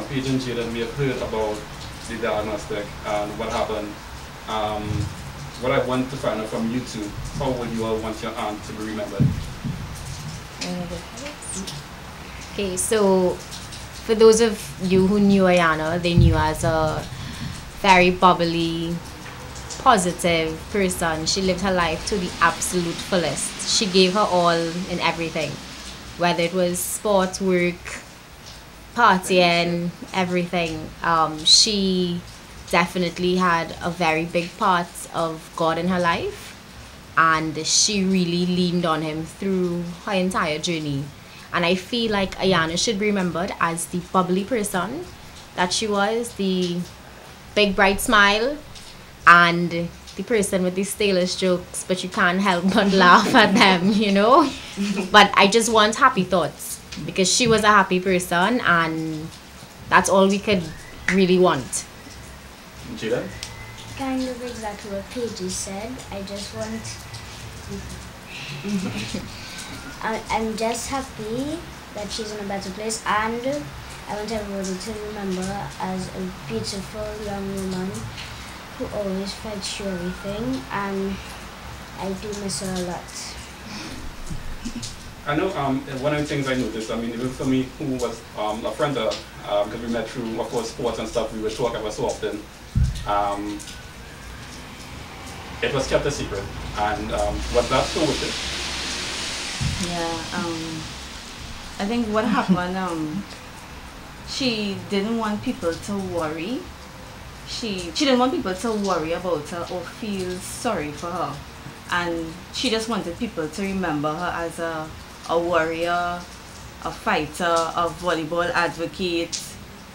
Paige and Jaden, we have heard about the diagnostic and what happened. What I want to find out from you two, how would you all want your aunt to be remembered? Okay, so for those of you who knew Ayana, they knew as a very bubbly, positive person. She lived her life to the absolute fullest. She gave her all in everything, whether it was sport, work, partying, everything. She definitely had a very big part of God in her life, and she really leaned on him through her entire journey. And I feel like Ayana should be remembered as the bubbly person that she was, the big bright smile, and the person with the stylist jokes, but you can't help but laugh at them, you know? But I just want happy thoughts because she was a happy person, and that's all we could really want. Jaden? Kind of exactly what Paige said. I just want. I'm just happy that she's in a better place, and I want everybody to remember her as a beautiful young woman who always fights through everything, and I do miss her a lot. I know one of the things I noticed, I mean, even for me, who was a friend of, because we met through, of course, sports and stuff, we would talk about so often. It was kept a secret, and was that so with it? Yeah, I think what happened, she didn't want people to worry. She didn't want people to worry about her or feel sorry for her. And she just wanted people to remember her as a warrior, a fighter, a volleyball advocate,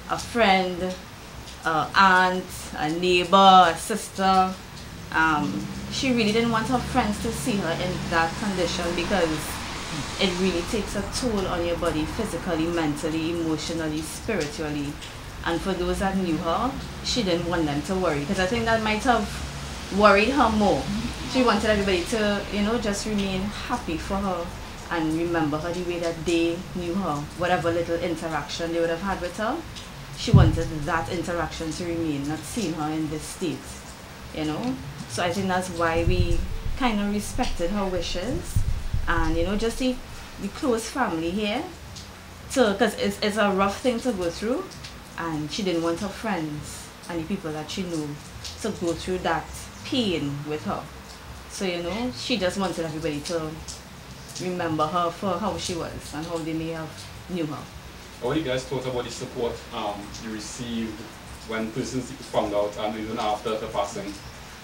a friend, a aunt, a neighbor, a sister. She really didn't want her friends to see her in that condition because it really takes a toll on your body physically, mentally, emotionally, spiritually. And for those that knew her, she didn't want them to worry because I think that might have worried her more. She wanted everybody to, you know, just remain happy for her and remember her the way that they knew her. Whatever little interaction they would have had with her, she wanted that interaction to remain, not seeing her in this state, you know. So I think that's why we kind of respected her wishes and, you know, just the close family here. So, because it's a rough thing to go through, and she didn't want her friends and the people that she knew to go through that pain with her. So, you know, she just wanted everybody to remember her for how she was and how they may have knew her. What you guys thought about the support you received when persons found out and even after her passing?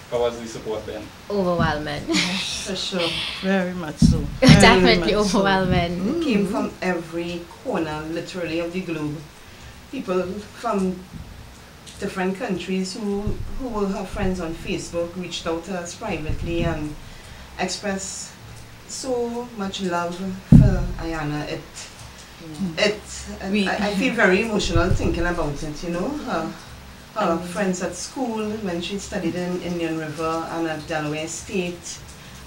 How was the support then? Overwhelming. For sure, very much so. Definitely overwhelming. So. It came from every corner, literally, of the globe. People from different countries who were her friends on Facebook reached out to us privately and expressed so much love for Ayana. I feel very emotional thinking about it, you know. Her friends at school when she studied in Indian River and at Delaware State.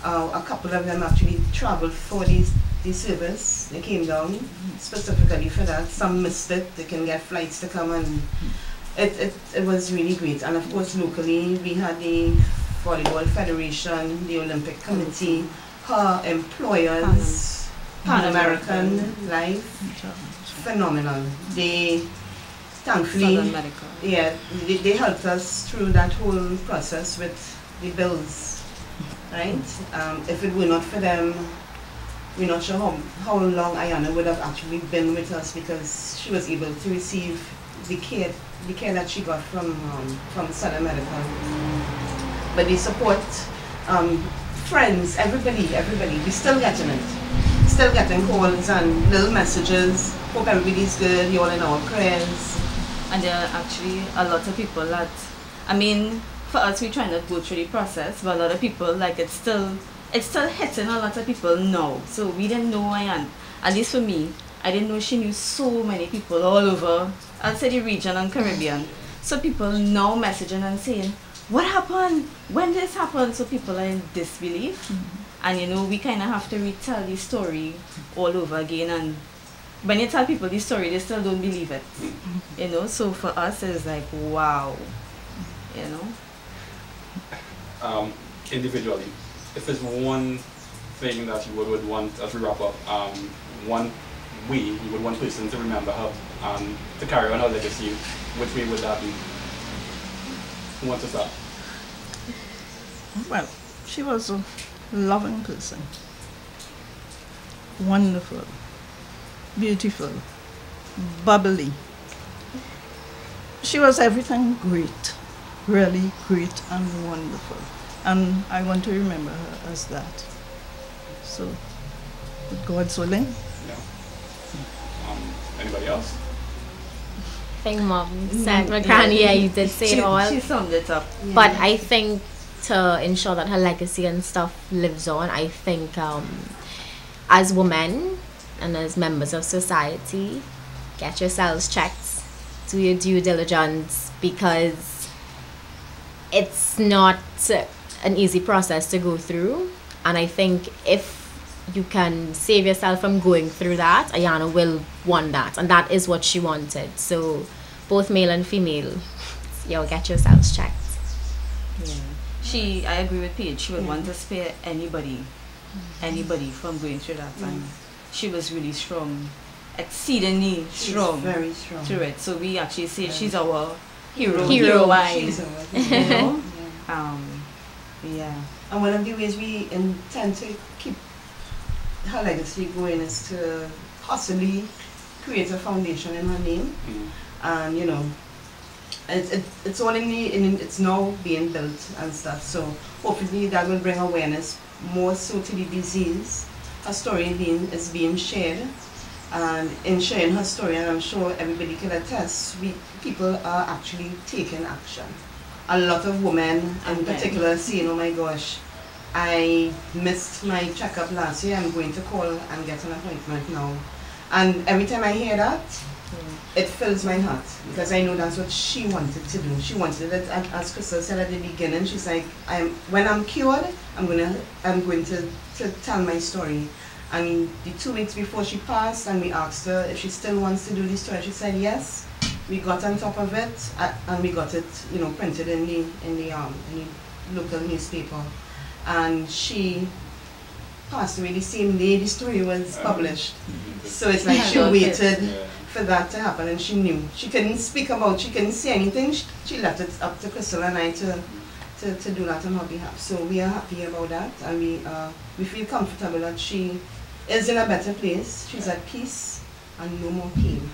A couple of them actually traveled for the service. They came down specifically for that. Some missed it. They can get flights to come, and it was really great. And of course locally we had the Volleyball Federation, the Olympic Committee, her employers, Pan American Life, phenomenal. They thankfully, yeah, they helped us through that whole process with the bills, right? If it were not for them, we're not sure how long Ayana would have actually been with us because she was able to receive the care that she got from Southern Medical. But the support, friends, everybody, we still getting it. Still getting calls and little messages. Hope everybody's good, you're all in our prayers. And there are actually a lot of people that, I mean, for us we try not to go through the process, but a lot of people, like it's still hitting a lot of people now. So we didn't know Ayana, at least for me, I didn't know she knew so many people all over, I'd say the region and Caribbean. So people now messaging and saying, what happened? When this happened? So people are in disbelief. And you know, we kind of have to retell the story all over again, and when you tell people this story, they still don't believe it. You know, so for us it's like, wow. You know? Individually, if there's one thing that you would want as we wrap up, one way you would want person to remember her, to carry on her legacy, which way would that be? Who wants to start? Well, she was a loving person. Wonderful. Beautiful. Bubbly. She was everything great. Really great and wonderful. And I want to remember her as that. So, with God's willing. Yeah. Anybody else? I think Mom said, my granny, yeah, you did say it all. She summed it up. Yeah. But I think to ensure that her legacy and stuff lives on, I think as women and as members of society, get yourselves checked, do your due diligence, because it's not an easy process to go through. And I think if you can save yourself from going through that, Ayana will want that, and that is what she wanted. So both male and female, yo, get yourselves checked. Yeah. I agree with Paige. She would want to spare anybody from going through that. And she was really strong, exceedingly strong. Very strong. Through it. So we actually say she's our heroine. She's our You know? yeah. Yeah. And one of the ways we intend to keep her legacy going is to possibly create a foundation in her name. And you know, it's all it's now being built and stuff. So hopefully that will bring awareness more so to the disease. Her story is being shared, and in sharing her story, and I'm sure everybody can attest, people are actually taking action. A lot of women in particular saying, oh my gosh, I missed my checkup last year, I'm going to call and get an appointment now. And every time I hear that, it fills my heart, because I know that's what she wanted to do. She wanted it, as Crystal said at the beginning, she's like, when I'm cured, I'm going to tell my story. And the 2 weeks before she passed, and we asked her if she still wants to do the story, she said yes. We got on top of it, and we got it, you know, printed in the local newspaper. And she passed away the same day the story was published. So it's like she waited for that to happen, and she knew. She couldn't she couldn't say anything. She left it up to Crystal and I to do that on her behalf. So we are happy about that, and we feel comfortable that she is in a better place. She's at peace and no more pain.